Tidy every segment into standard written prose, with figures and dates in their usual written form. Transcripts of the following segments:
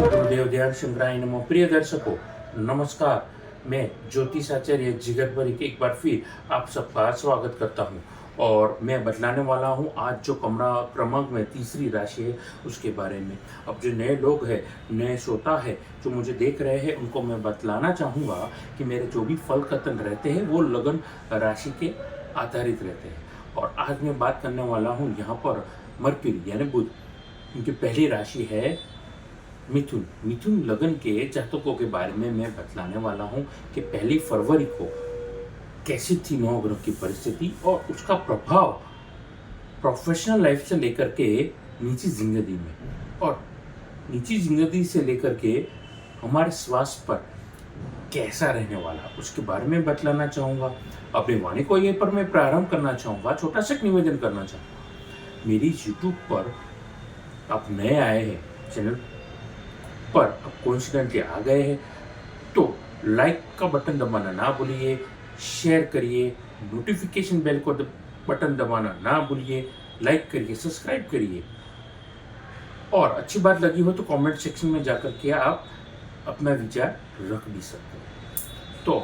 गुरुदेव ध्यान शंकराय नमो। प्रिय दर्शकों नमस्कार, मैं ज्योतिषाचार्य जिगरभरी के एक बार फिर आप सबका स्वागत करता हूं और मैं बतलाने वाला हूं आज जो कमरा क्रमांक में तीसरी राशि है उसके बारे में। अब जो नए लोग हैं, नए श्रोता है जो मुझे देख रहे हैं, उनको मैं बतलाना चाहूँगा कि मेरे जो भी फल कथन रहते हैं वो लगन राशि के आधारित रहते हैं। और आज मैं बात करने वाला हूँ यहाँ पर मर्क्यूरी यानी बुध, उनकी पहली राशि है मिथुन। मिथुन लगन के जातकों के बारे में मैं बतलाने वाला हूँ कि 1 फरवरी को कैसी थी नवग्रह की परिस्थिति और उसका प्रभाव प्रोफेशनल लाइफ से लेकर के निजी जिंदगी में और निजी जिंदगी से लेकर के हमारे स्वास्थ्य पर कैसा रहने वाला उसके बारे में बतलाना चाहूँगा। अपनी वाणी को ये पर मैं प्रारंभ करना चाहूँगा, छोटा सा निवेदन करना चाहूँगा। मेरी यूट्यूब पर आप नए आए हैं, चैनल पर अब कोइंसिडेंटली आ गए हैं तो लाइक का बटन दबाना ना भूलिए, शेयर करिए, नोटिफिकेशन बेल को बटन दबाना ना भूलिए, लाइक करिए, सब्सक्राइब करिए और अच्छी बात लगी हो तो कमेंट सेक्शन में जाकर के आप अपना विचार रख भी सकते हैं। तो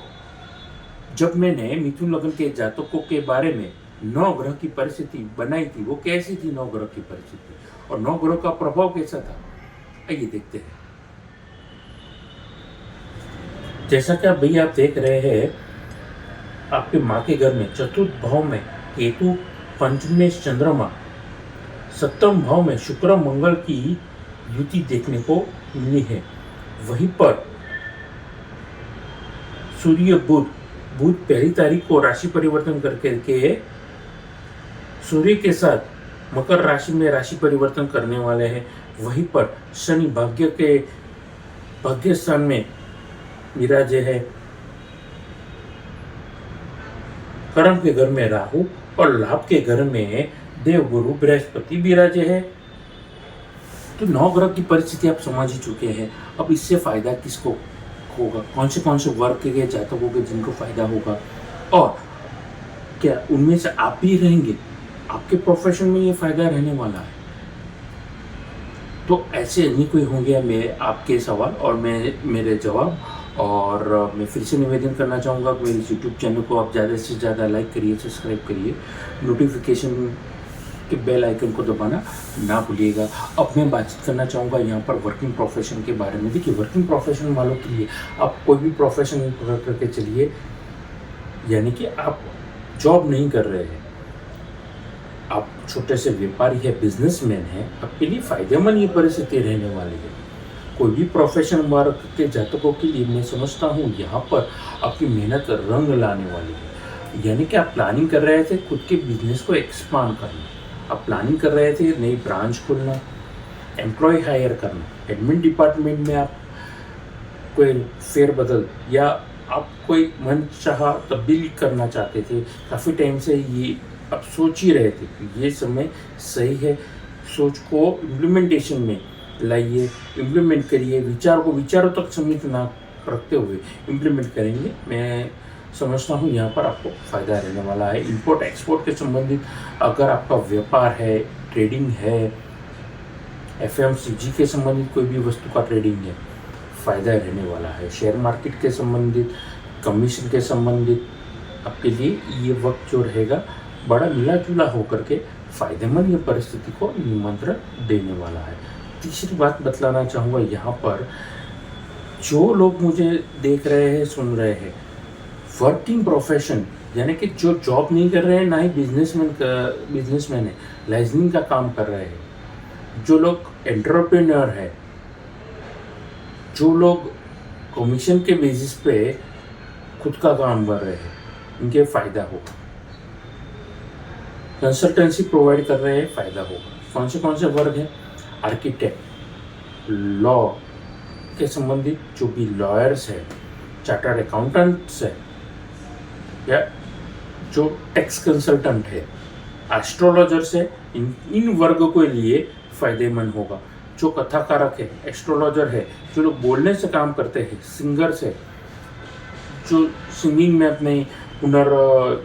जब मैंने मिथुन लगन के जातकों के बारे में 9 ग्रह की परिस्थिति बनाई थी, वो कैसी थी 9 ग्रह की परिस्थिति और 9 ग्रह का प्रभाव कैसा था, आइए देखते हैं। जैसा कि आप भैया आप देख रहे हैं, आपके माँ के घर में चतुर्थ भाव में केतु, पंचम में चंद्रमा, सप्तम भाव में शुक्र मंगल की युति देखने को मिली है। वहीं पर सूर्य बुध 1 तारीख को राशि परिवर्तन करके सूर्य के साथ मकर राशि में राशि परिवर्तन करने वाले हैं। वहीं पर शनि भाग्य स्थान में विराजे है, कर्म के घर में राहु और लाभ के घर में देवगुरु बृहस्पति विराजे है। तो 9 ग्रह की परिस्थिति आप समझ ही चुके हैं। अब इससे फायदा किसको होगा, कौन से वर्ग के जातकों के जिनको फायदा होगा और क्या उनमें से आप भी रहेंगे, आपके प्रोफेशन में ये फायदा रहने वाला है। तो ऐसे नहीं कोई होंगे मैं आपके सवाल और मेरे जवाब। और मैं फिर से निवेदन करना चाहूँगा कि मेरे यूट्यूब चैनल को आप ज़्यादा से ज़्यादा लाइक करिए, सब्सक्राइब करिए, नोटिफिकेशन के बेल आइकन को दबाना ना भूलिएगा। अब मैं बातचीत करना चाहूँगा यहाँ पर वर्किंग प्रोफेशन के बारे में। देखिए, वर्किंग प्रोफेशन वालों के लिए आप कोई भी प्रोफेशन करके चलिए, यानी कि आप जॉब नहीं कर रहे हैं, आप छोटे से व्यापारी है, बिजनेसमैन है, आपके लिए फायदेमंद ये परिस्थिति रहने वाली है। कोई भी प्रोफेशन वर्क के जातकों के लिए मैं समझता हूँ यहाँ पर आपकी मेहनत रंग लाने वाली है। यानी कि आप प्लानिंग कर रहे थे खुद के बिजनेस को एक्सपांड करना, आप प्लानिंग कर रहे थे नई ब्रांच खोलना, एम्प्लॉय हायर करना, एडमिन डिपार्टमेंट में आप कोई फेरबदल या आप कोई मनचाहा तब्दीली करना चाहते थे, काफ़ी टाइम से ये आप सोच ही रहे थे कि ये समय सही है, सोच को इम्प्लीमेंटेशन में लाइए, इम्प्लीमेंट करिए, विचार को विचारों तक सीमित ना रखते हुए इम्प्लीमेंट करेंगे। मैं समझता हूँ यहाँ पर आपको फ़ायदा रहने वाला है। इंपोर्ट एक्सपोर्ट के संबंधित अगर आपका व्यापार है, ट्रेडिंग है, FMCG के संबंधित कोई भी वस्तु का ट्रेडिंग है, फ़ायदा रहने वाला है। शेयर मार्केट के संबंधित, कमीशन के संबंधित आपके लिए ये वक्त जो रहेगा बड़ा मिला जुला होकर के फ़ायदेमंद ये परिस्थिति को निमंत्रण देने वाला है। तीसरी बात बतलाना चाहूँगा यहाँ पर, जो लोग मुझे देख रहे हैं, सुन रहे हैं, वर्किंग प्रोफेशन यानी कि जो जॉब नहीं कर रहे हैं, ना ही बिजनेसमैन है, लाइसेंसिंग का काम कर रहे हैं, जो लोग एंटरप्रेन्योर है, जो लोग कमीशन के बेसिस पे खुद का काम कर रहे हैं, उनके फ़ायदा होगा। कंसल्टेंसी प्रोवाइड कर रहे हैं, फ़ायदा होगा। कौन से वर्ग हैं? आर्किटेक्ट, लॉ के संबंधित जो भी लॉयर्स है, चार्टर्ड अकाउंटेंट्स है, या जो टैक्स कंसल्टेंट है, एस्ट्रोलॉजर्स है, इन वर्गों के लिए फ़ायदेमंद होगा। जो कथाकारक है, एस्ट्रोलॉजर है, जो लोग बोलने से काम करते हैं, सिंगर्स है, जो सिंगिंग में अपने हुनर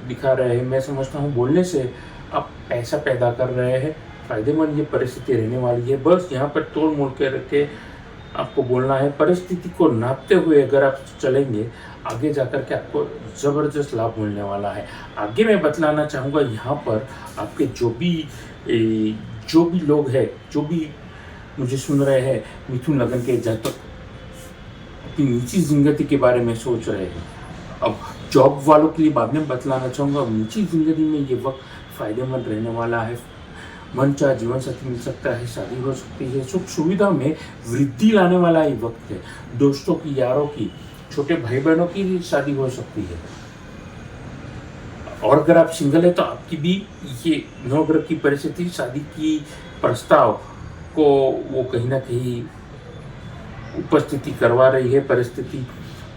दिखा रहे हैं, मैं समझता हूँ बोलने से आप पैसा पैदा कर रहे हैं, फ़ायदेमंद ये परिस्थिति रहने वाली है। बस यहाँ पर तोड़ मोड़ के रखे आपको बोलना है, परिस्थिति को नापते हुए अगर आप चलेंगे, आगे जाकर के आपको ज़बरदस्त लाभ मिलने वाला है। आगे मैं बतलाना चाहूँगा यहाँ पर आपके जो भी लोग हैं, जो भी मुझे सुन रहे हैं, मिथुन लगन के जातक अपनी निजी ज़िंदगी के बारे में सोच रहे हैं। अब जॉब वालों के लिए बाद में बतलाना चाहूँगा, निजी ज़िंदगी में ये वक्त फ़ायदेमंद रहने वाला है। मनचाहा जीवन साथी मिल सकता है, शादी हो सकती है, सुख सुविधा में वृद्धि लाने वाला ये वक्त है। दोस्तों की, यारों की, छोटे भाई बहनों की भी शादी हो सकती है। और अगर आप सिंगल है तो आपकी भी ये नवग्रह की परिस्थिति शादी की प्रस्ताव को वो कहीं ना कहीं उपस्थिति करवा रही है परिस्थिति,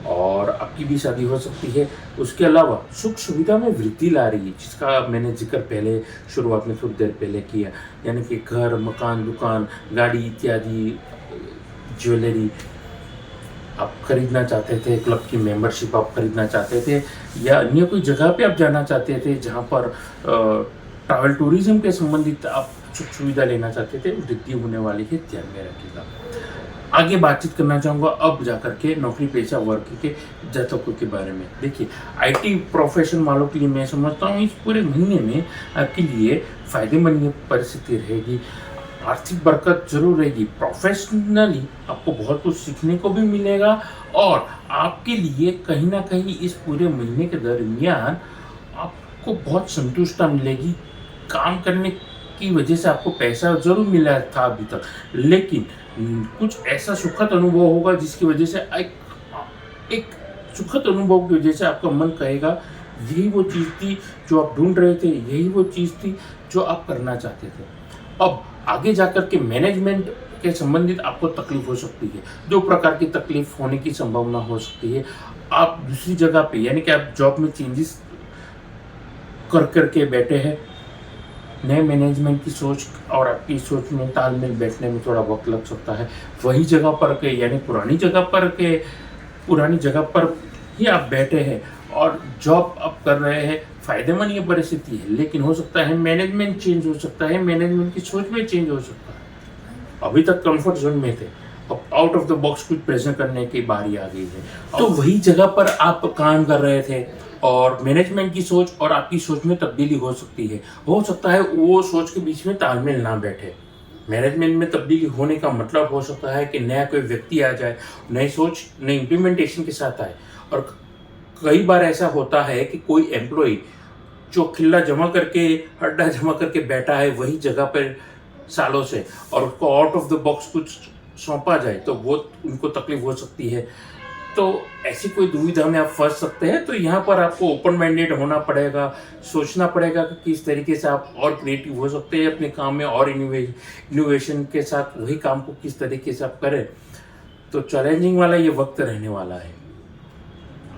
और आपकी भी शादी हो सकती है। उसके अलावा सुख सुविधा में वृद्धि ला रही है, जिसका मैंने जिक्र पहले शुरुआत में थोड़ी देर पहले किया, यानी कि घर, मकान, दुकान, गाड़ी इत्यादि, ज्वेलरी आप खरीदना चाहते थे, क्लब की मेंबरशिप आप खरीदना चाहते थे, या अन्य कोई जगह पे आप जाना चाहते थे जहाँ पर ट्रैवल टूरिज्म के संबंधित आप सुख सुविधा लेना चाहते थे, वृद्धि होने वाली है, ध्यान में रखिएगा। आगे बातचीत करना चाहूँगा अब जाकर के नौकरी पेशा वर्ग के जातकों के बारे में। देखिए, आईटी प्रोफेशन वालों के लिए मैं समझता हूँ इस पूरे महीने में आपके लिए फ़ायदेमंद परिस्थिति रहेगी। आर्थिक बरकत जरूर रहेगी। प्रोफेशनली आपको बहुत कुछ सीखने को भी मिलेगा, और आपके लिए कहीं ना कहीं इस पूरे महीने के दरमियान आपको बहुत संतुष्टता मिलेगी। काम करने की वजह से आपको पैसा जरूर मिला था अभी तक, लेकिन कुछ ऐसा सुखद अनुभव होगा जिसकी वजह से एक सुखद अनुभव की वजह से आपका मन कहेगा यही वो चीज़ थी जो आप ढूंढ रहे थे, यही वो चीज़ थी जो आप करना चाहते थे। अब आगे जाकर के मैनेजमेंट के संबंधित आपको तकलीफ हो सकती है। 2 प्रकार की तकलीफ होने की संभावना हो सकती है। आप दूसरी जगह पे, यानी कि आप जॉब में चेंजेस करके बैठे हैं, नए मैनेजमेंट की सोच और आपकी सोच में तालमेल बैठने में थोड़ा वक्त लग सकता है। वही जगह पर के, यानी पुरानी जगह पर ही आप बैठे हैं और जॉब आप कर रहे हैं, फ़ायदेमंद ये परिस्थिति है, लेकिन हो सकता है मैनेजमेंट चेंज हो सकता है, मैनेजमेंट की सोच में चेंज हो सकता है। अभी तक कंफर्ट जोन में थे, अब आउट ऑफ द बॉक्स कुछ प्रेजेंट करने की बारी आ गई है। तो वही जगह पर आप काम कर रहे थे और मैनेजमेंट की सोच और आपकी सोच में तब्दीली हो सकती है। हो सकता है वो सोच के बीच में तालमेल ना बैठे। मैनेजमेंट में तब्दीली होने का मतलब हो सकता है कि नया कोई व्यक्ति आ जाए, नई सोच, नई इम्प्लीमेंटेशन के साथ आए। और कई बार ऐसा होता है कि कोई एम्प्लॉय जो खिल्ला जमा करके, हड्डा जमा करके बैठा है वही जगह पर सालों से, और उसको आउट ऑफ द बॉक्स कुछ सौंपा जाए तो वो उनको तकलीफ हो सकती है। तो ऐसी कोई दुविधा में आप फंस सकते हैं। तो यहाँ पर आपको ओपन माइंडेड होना पड़ेगा, सोचना पड़ेगा कि किस तरीके से आप और क्रिएटिव हो सकते हैं अपने काम में, और इनोवेशन के साथ वही काम को किस तरीके से आप करें। तो चैलेंजिंग वाला ये वक्त रहने वाला है।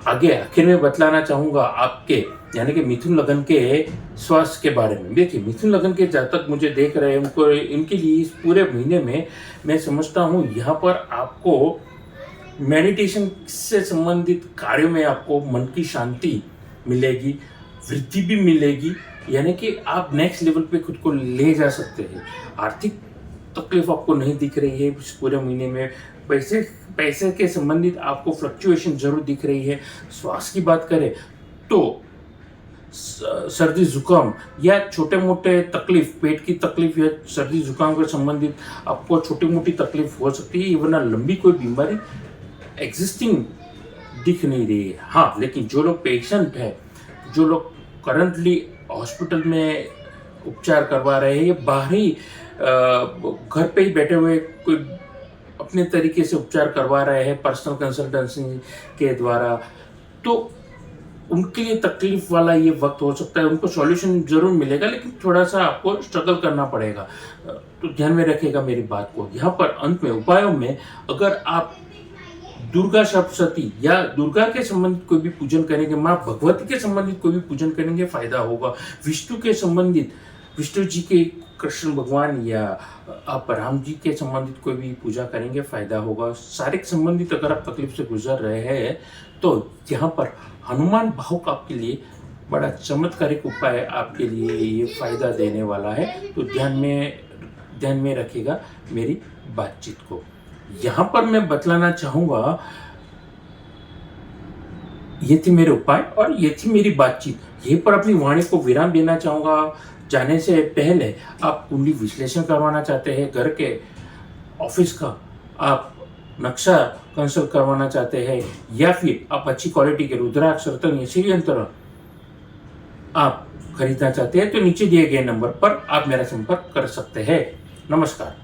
आगे आखिर में बतलाना चाहूँगा आपके, यानी कि मिथुन लगन के स्वास्थ्य के बारे में। देखिए, मिथुन लगन के जातक मुझे देख रहे हैं, उनको इनके लिए इस पूरे महीने में मैं समझता हूँ यहाँ पर आपको मेडिटेशन से संबंधित कार्यों में आपको मन की शांति मिलेगी, वृद्धि भी मिलेगी, यानी कि आप नेक्स्ट लेवल पे खुद को ले जा सकते हैं। आर्थिक तकलीफ आपको नहीं दिख रही है इस पूरे महीने में। पैसे के संबंधित आपको फ्लक्चुएशन जरूर दिख रही है। स्वास्थ्य की बात करें तो सर्दी जुकाम या छोटे मोटे तकलीफ, पेट की तकलीफ या सर्दी जुकाम के संबंधित आपको छोटी मोटी तकलीफ हो सकती है, वरना लंबी कोई बीमारी एग्जिस्टिंग दिख नहीं रही है। हाँ, लेकिन जो लोग पेशेंट है, जो लोग करंटली हॉस्पिटल में उपचार करवा रहे हैं या बाहरी घर पे ही बैठे हुए कोई अपने तरीके से उपचार करवा रहे हैं पर्सनल कंसल्टेंसी के द्वारा, तो उनके लिए तकलीफ वाला ये वक्त हो सकता है। उनको सॉल्यूशन जरूर मिलेगा, लेकिन थोड़ा सा आपको स्ट्रगल करना पड़ेगा। तो ध्यान में रखिएगा मेरी बात को। यहाँ पर अंत में उपायों में, अगर आप दुर्गा सप्तशती या दुर्गा के संबंधित कोई भी पूजन करेंगे, माँ भगवती के संबंधित कोई भी पूजन करेंगे, फायदा होगा। विष्णु के संबंधित, विष्णु जी के, कृष्ण भगवान या आप राम जी के संबंधित कोई भी पूजा करेंगे, फायदा होगा। शारीरिक संबंधित अगर आप तकलीफ से गुजर रहे हैं तो यहाँ पर हनुमान भावुक आपके लिए बड़ा चमत्कारिक उपाय आपके लिए ये फ़ायदा देने वाला है, तो ध्यान में रखिएगा मेरी बातचीत को। यहाँ पर मैं बतलाना चाहूँगा, ये थे मेरे उपाय और ये थी मेरी बातचीत। यहीं पर अपनी वाणी को विराम देना चाहूँगा। जाने से पहले आप कुंडली विश्लेषण करवाना चाहते हैं घर के, ऑफिस का, आप नक्शा कंसल्ट करवाना चाहते हैं, या फिर आप अच्छी क्वालिटी के रुद्राक्ष, रत्न या श्री यंत्र आप खरीदना चाहते हैं, तो नीचे दिए गए नंबर पर आप मेरा संपर्क कर सकते हैं। नमस्कार।